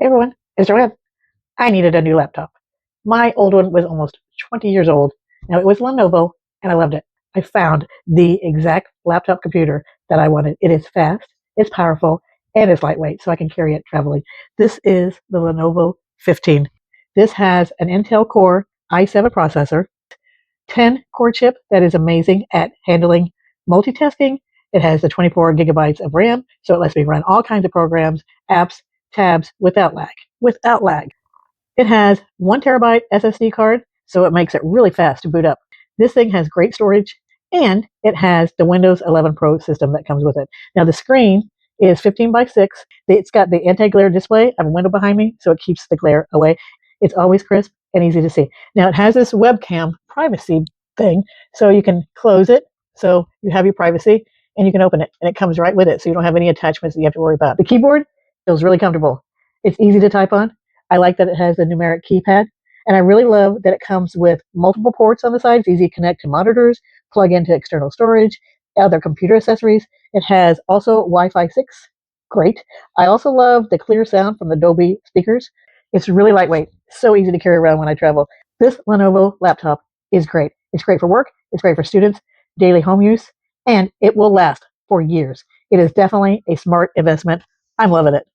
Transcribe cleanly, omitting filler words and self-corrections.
Hey everyone, it's Joanne. I needed a new laptop. My old one was almost 20 years old. Now it was Lenovo and I loved it. I found the exact laptop computer that I wanted. It is fast, it's powerful, and it's lightweight, so I can carry it traveling. This is the Lenovo 15. This has an Intel Core i7 processor, 10 core chip that is amazing at handling multitasking. It has the 24 gigabytes of RAM, so it lets me run all kinds of programs, apps, tabs without lag. Without lag. It has 1 terabyte SSD card, so it makes it really fast to boot up. This thing has great storage, and it has the Windows 11 Pro system that comes with it. Now the screen is 15 by 6. It's got the anti-glare display. I have a window behind me, so it keeps the glare away. It's always crisp and easy to see. Now it has this webcam privacy thing, so you can close it, so you have your privacy, and you can open it, and it comes right with it, so you don't have any attachments that you have to worry about. The keyboard feels really comfortable. It's easy to type on. I like that it has the numeric keypad, and I really love that it comes with multiple ports on the side. It's easy to connect to monitors, plug into external storage, other computer accessories. It has also Wi-Fi 6. Great. I also love the clear sound from the Dolby speakers. It's really lightweight, so easy to carry around when I travel. This Lenovo laptop is great. It's great for work, it's great for students, daily home use, and it will last for years. It is definitely a smart investment. I'm loving it.